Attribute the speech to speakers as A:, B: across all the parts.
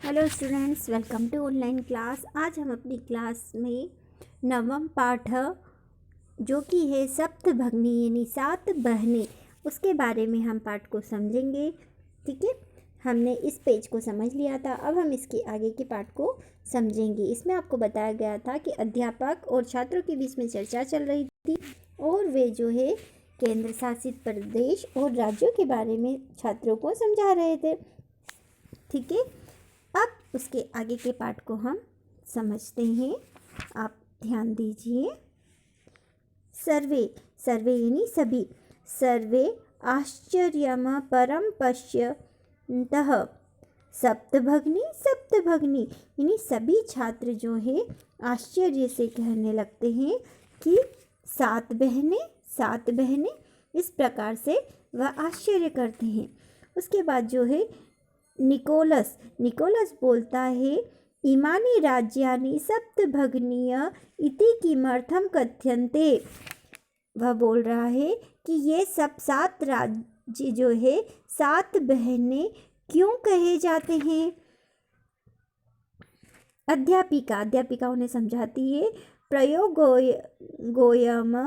A: Hello students, welcome to online class. आज हम अपनी क्लास में नवम पाठ जो कि है सप्तभगिनी यानी सात बहनें, उसके बारे में हम पाठ को समझेंगे। ठीक है, हमने इस पेज को समझ लिया था, अब हम इसके आगे के पाठ को समझेंगे। इसमें आपको बताया गया था कि अध्यापक और छात्रों के बीच में चर्चा चल रही थी और वे जो है केंद्र शासित प्रदेश और राज्यों के बारे में छात्रों को समझा रहे थे। ठीक है, अब उसके आगे के पाठ को हम समझते हैं। आप ध्यान दीजिए। सर्वे, सर्वे यानी सभी। सर्वे आश्चर्यम परम पश्यन्तः। सप्तभगिनी, सप्तभगिनी यानी सभी छात्र जो है आश्चर्य से कहने लगते हैं कि सात बहनें, सात बहनें। इस प्रकार से वह आश्चर्य करते हैं। उसके बाद जो है निकोलस, निकोलस बोलता है इमानि राज्यानि सप्तभगिनीय इति किमर्थम कथ्यन्ते। वह बोल रहा है कि ये सब सात राज्य जो है सात बहनें क्यों कहे जाते हैं। अध्यापिका, अध्यापिका उन्हें समझाती है प्रयोगोयम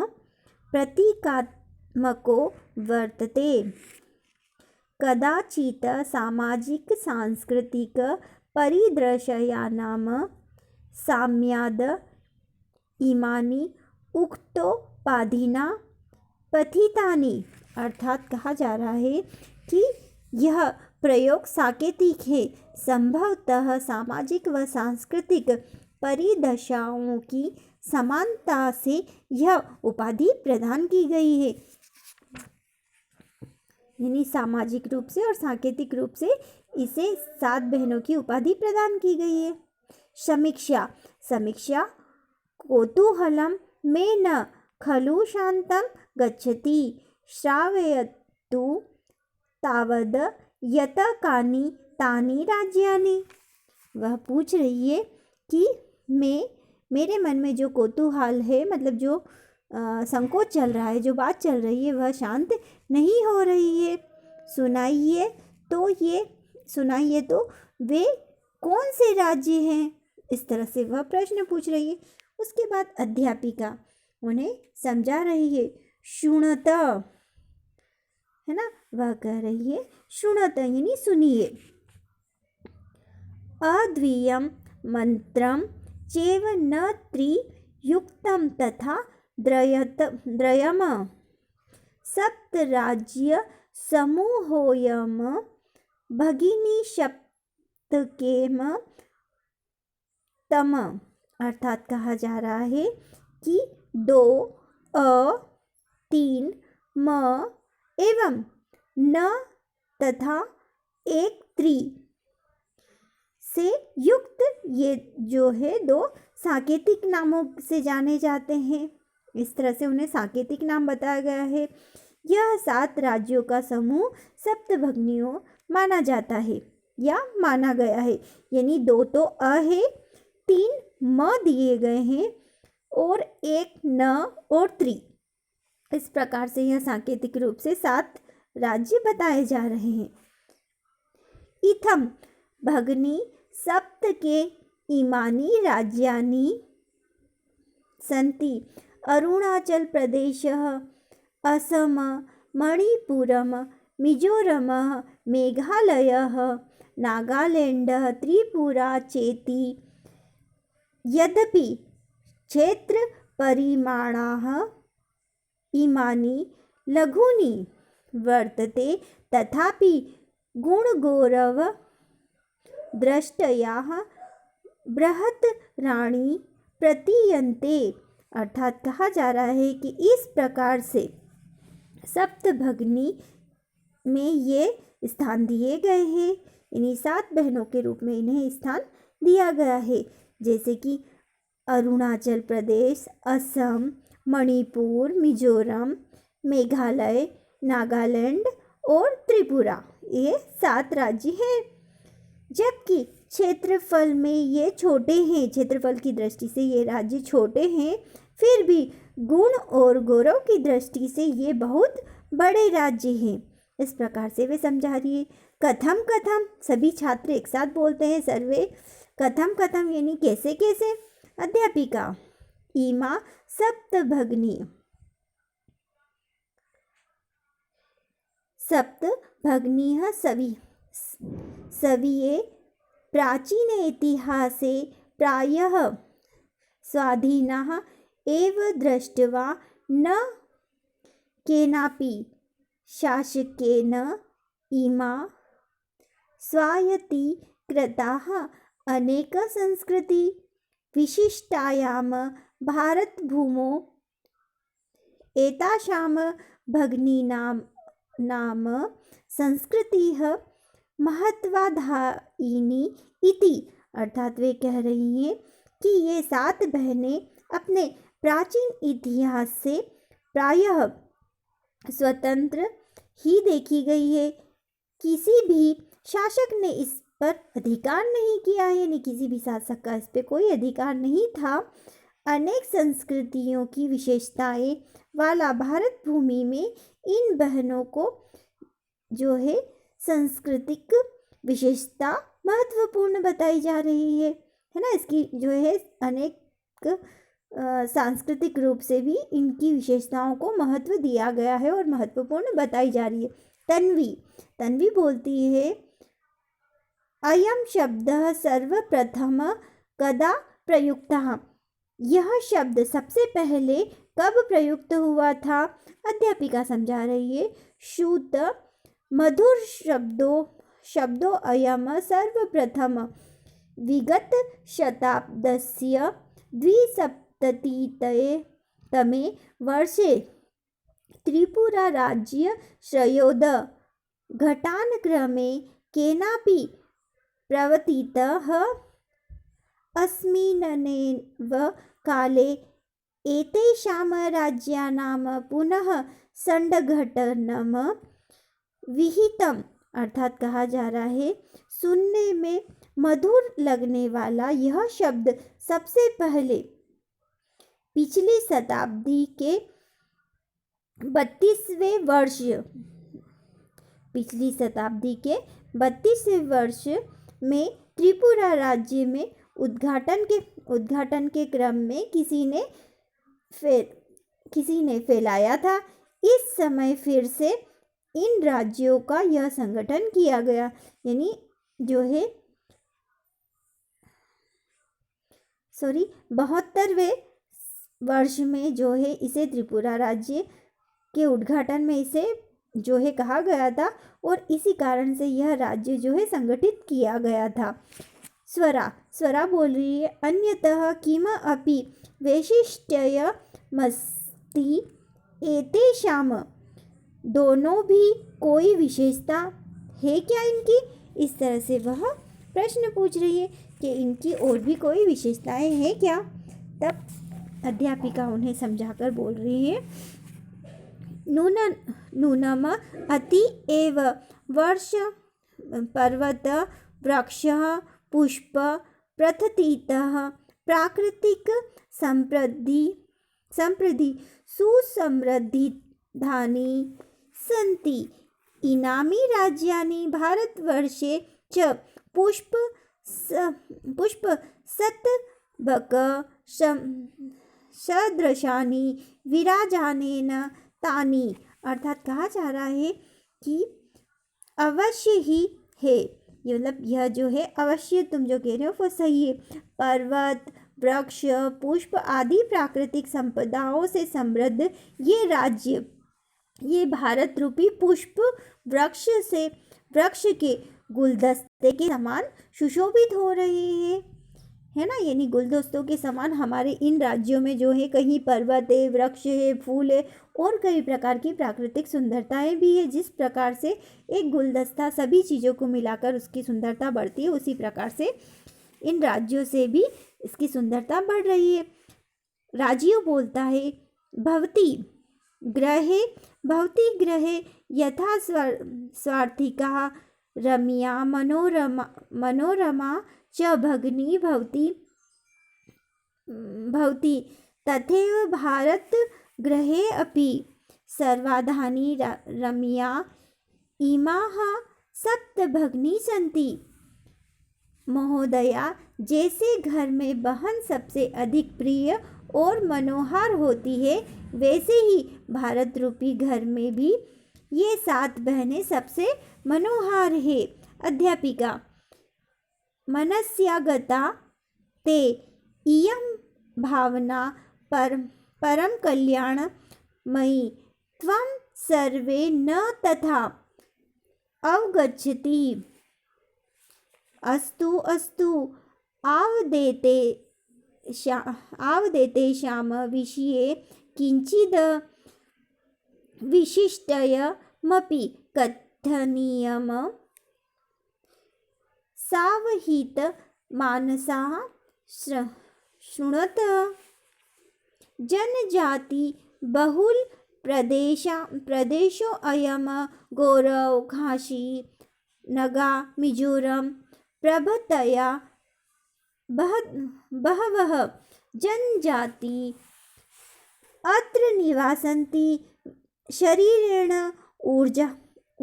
A: प्रतीकात्मको वर्तते। कदाचित् सामाजिक सांस्कृतिक परिदृश्यानां साम्याद् इमानि उक्तोपाधिना पठितानि। अर्थात कहा जा रहा है कि यह प्रयोग सांकेतिक है। संभवतः सामाजिक व सांस्कृतिक परिदशाओं की समानता से यह उपाधि प्रदान की गई है। यानी सामाजिक रूप से और सांकेतिक रूप से इसे सात बहनों की उपाधि प्रदान की गई है। समीक्षा, समीक्षा कौतूहलम में न खलु शांतम गच्छति श्रावयतु तावद यत कानि तानि राज्यानि। वह पूछ रही है कि मेरे मन में जो कौतूहल है, मतलब जो संकोच चल रहा है, जो बात चल रही है, वह शांत नहीं हो रही है। सुनाइए तो वे कौन से राज्य हैं। इस तरह से वह प्रश्न पूछ रही है। उसके बाद अध्यापिका उन्हें समझा रही है। शृणुत, है ना, वह कह रही है शृणुत यानी सुनिए। अद्वितीयं मंत्रं चैव न त्रियुक्तं तथा द्रयम सप्तराज्य समूहोयम भगिनी सप्तकेम तम। अर्थात कहा जा रहा है कि 2 अ 3 म एवं न तथा 1 त्रि से युक्त ये जो है 2 सांकेतिक नामों से जाने जाते हैं। इस तरह से उन्हें सांकेतिक नाम बताया गया है। यह 7 राज्यों का समूह सप्तभगिनियों माना जाता है या माना गया है। यानी 2 तो अ है, 3 म दिए गए हैं और 1 न और त्रि। इस प्रकार से यह सांकेतिक रूप से 7 राज्य बताए जा रहे हैं। इत्थम भगिनी सप्त के इमानि राज्यानि सन्ति। अरुणाचल प्रदेश, असम, मणिपुरम, मिजोरम, मेघालय, नागालैंड, त्रिपुरा चेति। यद्यपि क्षेत्र परिमाणाः इमानि लघूनि वर्तते तथापि गुणगौरव दृष्ट्या बृहत्तराणि प्रतीयन्ते। अर्थात कहा जा रहा है कि इस प्रकार से सप्तभगिनी में ये स्थान दिए गए हैं। इन्हीं 7 बहनों के रूप में इन्हें स्थान दिया गया है, जैसे कि अरुणाचल प्रदेश, असम, मणिपुर, मिजोरम, मेघालय, नागालैंड और त्रिपुरा। ये 7 राज्य हैं। जबकि क्षेत्रफल में ये छोटे हैं, क्षेत्रफल की दृष्टि से ये राज्य छोटे हैं, फिर भी गुण और गौरव की दृष्टि से ये बहुत बड़े राज्य हैं। इस प्रकार से वे समझा रही है। कथम कथम, सभी छात्र एक साथ बोलते हैं सर्वे। कथम कथम यानी कैसे कैसे। अध्यापिका इमा सप्तभगिनी, सप्तभगिन्यः सविये प्राचीने इतिहासे प्रायः स्वाधीनाः एव दृष्ट्वा न केनापि शासकेन इमा स्वायत्तीकृताः अनेक संस्कृति विशिष्टायां भारतभूमौ एतासां भगिनीनां नाम संस्कृतिः महत्वाधायिनी इति। अर्थात वे कह रही हैं कि ये 7 बहनें अपने प्राचीन इतिहास से प्रायः स्वतंत्र ही देखी गई है। किसी भी शासक ने इस पर अधिकार नहीं किया है, यानी किसी भी शासक का इस पर कोई अधिकार नहीं था। अनेक संस्कृतियों की विशेषताएं वाला भारत भूमि में इन बहनों को जो है सांस्कृतिक विशेषता महत्वपूर्ण बताई जा रही है ना। इसकी जो है अनेक सांस्कृतिक रूप से भी इनकी विशेषताओं को महत्व दिया गया है और महत्वपूर्ण बताई जा रही है। तन्वी बोलती है अयम शब्दः सर्वप्रथम कदा प्रयुक्तः, यह शब्द सबसे पहले कब प्रयुक्त हुआ था। अध्यापिका समझा रही है शुद्ध मधुर शब्दो अयम सर्वप्रथम विगत शताब्दस्य 2017तमे वर्षे त्रिपुरा राज्य श्रयोद घटानुक्रमे केनापि प्रवर्तितः अस्मिन्नेव काले एतेषां राज्यानां पुनः संघटनम विहितम। अर्थात कहा जा रहा है सुनने में मधुर लगने वाला यह शब्द सबसे पहले पिछली शताब्दी के 32वें वर्ष में त्रिपुरा राज्य में उद्घाटन के क्रम में किसी ने फैलाया था। इस समय फिर से इन राज्यों का यह संगठन किया गया, यानी जो है 72वें वर्ष में जो है इसे त्रिपुरा राज्य के उद्घाटन में इसे जो है कहा गया था और इसी कारण से यह राज्य जो है संगठित किया गया था। स्वरा बोल रही है अन्यतः किम अपि वैशिष्ट्यमस्ति एतेषां, दोनों भी कोई विशेषता है क्या इनकी। इस तरह से वह प्रश्न पूछ रही है कि इनकी और भी कोई विशेषताएं हैं क्या। तब अध्यापिका उन्हें समझाकर बोल रही है नूनम अति एव वर्ष पर्वत वृक्षः पुष्प प्रथितः प्राकृतिक संप्रद्धि सुसमृद्धिधानि सन्ति। इमानि राज्यानि भारतवर्षे च पुष्प सतबक सदृशानि विराजानेन तानि। अर्थात कहा जा रहा है कि अवश्य ही है, ये मतलब यह जो है अवश्य तुम जो कह रहे हो वो सही है। पर्वत वृक्ष पुष्प आदि प्राकृतिक संपदाओं से समृद्ध ये राज्य ये भारत रूपी पुष्प वृक्ष के गुलदस्ते के समान सुशोभित हो रहे हैं, है ना। यानी गुलदस्तों के समान हमारे इन राज्यों में जो है कहीं पर्वत है, वृक्ष है, फूल है और कई प्रकार की प्राकृतिक सुंदरताएं भी है। जिस प्रकार से एक गुलदस्ता सभी चीज़ों को मिलाकर उसकी सुंदरता बढ़ती है, उसी प्रकार से इन राज्यों से भी इसकी सुंदरता बढ़ रही है। राजीव बोलता है भवती ग्रहे यथा स्वार्थिका रम्या मनोरमा च भगिनी भवती तथैव भारत ग्रहे अपि सर्वाधानि रम्या इमाः सप्तभगिनी सन्ति। महोदया, जैसे घर में बहन सबसे अधिक प्रिय और मनोहर होती है, वैसे ही भारत रूपी घर में भी ये 7 बहनें सबसे मनोहर है। अध्यापिका, मनस्यागता ते इयं भावना परम कल्याणमयी त्वं सर्वे न तथा अवगच्छति। अस्तु अस्तु, आवदेतेषां विषये किञ्चिद् विशिष्टयमपि कथनीयम्। सावहितमानसाः शृणुत। जनजाति बहुल प्रदेशोऽयं गौरव, खासी, नगा, मिजोरम प्रभृतया बहवः जनजाति अत्र निवसन्ति। शरीरेण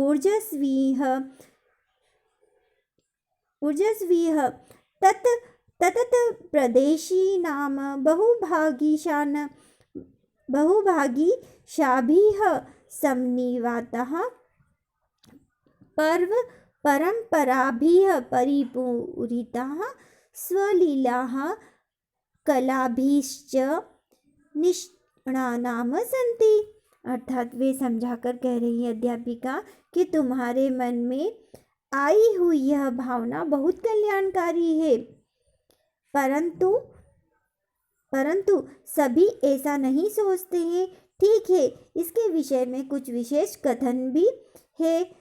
A: ऊर्जस्वीः ततत् प्रदेशीनां बहुभागिशाभिः समन्विताः परम्पराभिः परिपूरिताः स्वलीलाः कलाभिश्च निष्णाताः सन्ति। अर्थात वे समझाकर कह रही है अध्यापिका कि तुम्हारे मन में आई हुई यह भावना बहुत कल्याणकारी है, परंतु सभी ऐसा नहीं सोचते हैं। ठीक है, इसके विषय में कुछ विशेष कथन भी है।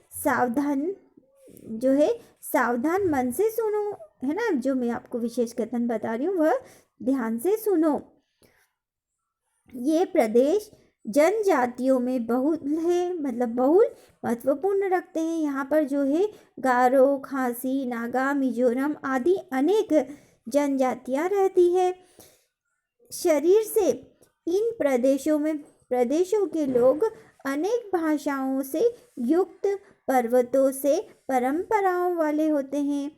A: सावधान मन से सुनो, है ना। जो मैं आपको विशेष कथन बता रही हूँ वह ध्यान से सुनो। ये प्रदेश जनजातियों में बहुल है, मतलब बहुल महत्वपूर्ण रखते हैं। यहाँ पर जो है गारो, खासी, नागा, मिजोरम आदि अनेक जनजातियाँ रहती है। शरीर से इन प्रदेशों के लोग अनेक भाषाओं से युक्त, पर्वतों से परंपराओं वाले होते हैं,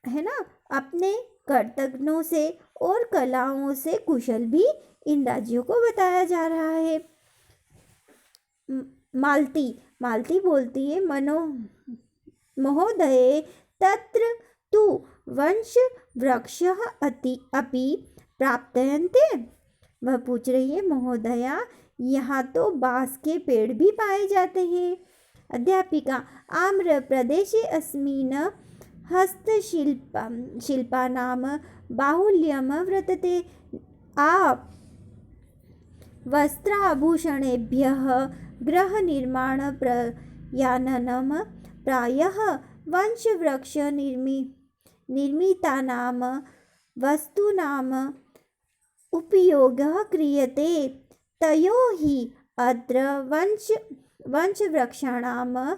A: है ना। अपने कर्तव्यों से और कलाओं से कुशल भी इन राज्यों को बताया जा रहा है। मालती बोलती है, महोदये, तत्र तु वंश वृक्षः अपि प्राप्यन्ते। वह पूछ रही है, महोदया, यहाँ तो बांस के पेड़ भी पाए जाते हैं। अध्यापिका, आम्र प्रदेशे अस्मिन् हस्तशिल्पानां बाहुल्यं वर्तते। वस्त्राभूषणेभ्यः गृहनिर्माणप्रयाननं प्रायः वंशवृक्षनिर्मितानां वस्तूनाम् उपयोगः क्रियते। तयोः हि अत्र वंशवृक्षाणां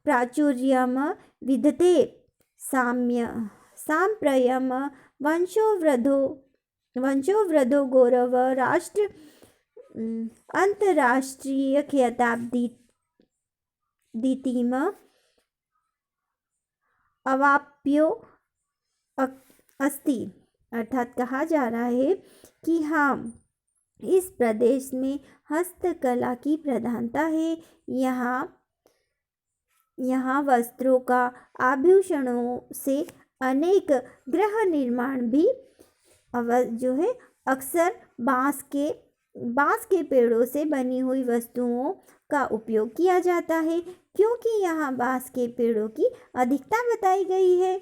A: प्राचुर्यं विद्यते। साम्प्रयं वंशोवृद्धो गौरव राष्ट्र अंतर्राष्ट्रीय ख्यातिम् अवाप्यो अस्ति। अर्थात कहा जा रहा है कि हाँ, इस प्रदेश में हस्तकला की प्रधानता है। यहाँ वस्त्रों का, आभूषणों से अनेक गृह निर्माण भी जो है अक्सर बांस के पेड़ों से बनी हुई वस्तुओं का उपयोग किया जाता है, क्योंकि यहाँ बांस के पेड़ों की अधिकता बताई गई है।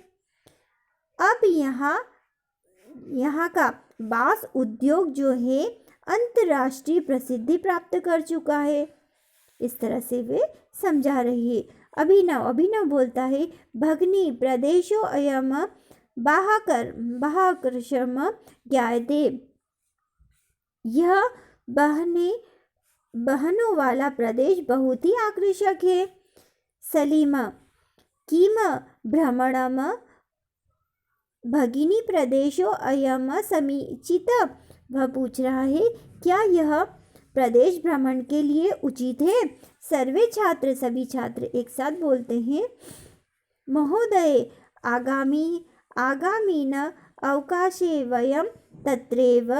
A: अब यहाँ का बांस उद्योग जो है अंतर्राष्ट्रीय प्रसिद्धि प्राप्त कर चुका है। इस तरह से वे समझा रही है। अभिनव बोलता है, भगिनी प्रदेशो अयम बाहाकर्षम ज्ञायते। यह बहनों वाला प्रदेश बहुत ही आकर्षक है। सलीम, किम भ्रमणम भगिनी प्रदेशो अयम समीचित। वह पूछ रहा है, क्या यह प्रदेश भ्रमण के लिए उचित है। सर्वे छात्र, सभी छात्र एक साथ बोलते हैं, महोदय आगामीन अवकाशे वयम तत्रैव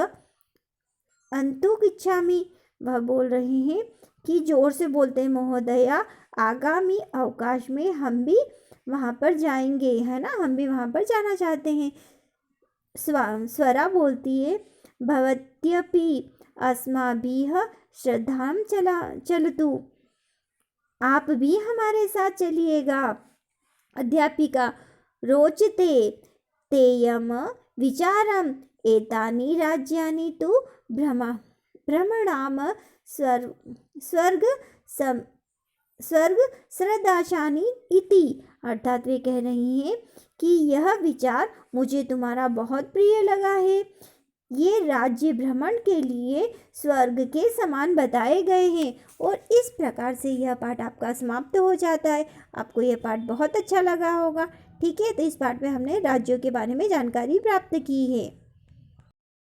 A: अंतुमिच्छामि। वह बोल रहे हैं कि जोर से बोलते हैं, महोदया आगामी अवकाश में हम भी वहाँ पर जाएंगे, है ना, हम भी वहाँ पर जाना चाहते हैं। स्वरा बोलती है, भवत्यपि अस्माभिः श्रद्धां चलतु। आप भी हमारे साथ चलिएगा। अध्यापिका, रोचते तेयम विचारम एतानि राज्यानि तु भ्रमणाम स्वर्ग श्रद्धाशानी इति। अर्थात वे कह रही हैं कि यह विचार मुझे तुम्हारा बहुत प्रिय लगा है। ये राज्य भ्रमण के लिए स्वर्ग के समान बताए गए हैं। और इस प्रकार से यह पाठ आपका समाप्त हो जाता है। आपको यह पाठ बहुत अच्छा लगा होगा। ठीक है, तो इस पाठ में हमने राज्यों के बारे में जानकारी प्राप्त की है।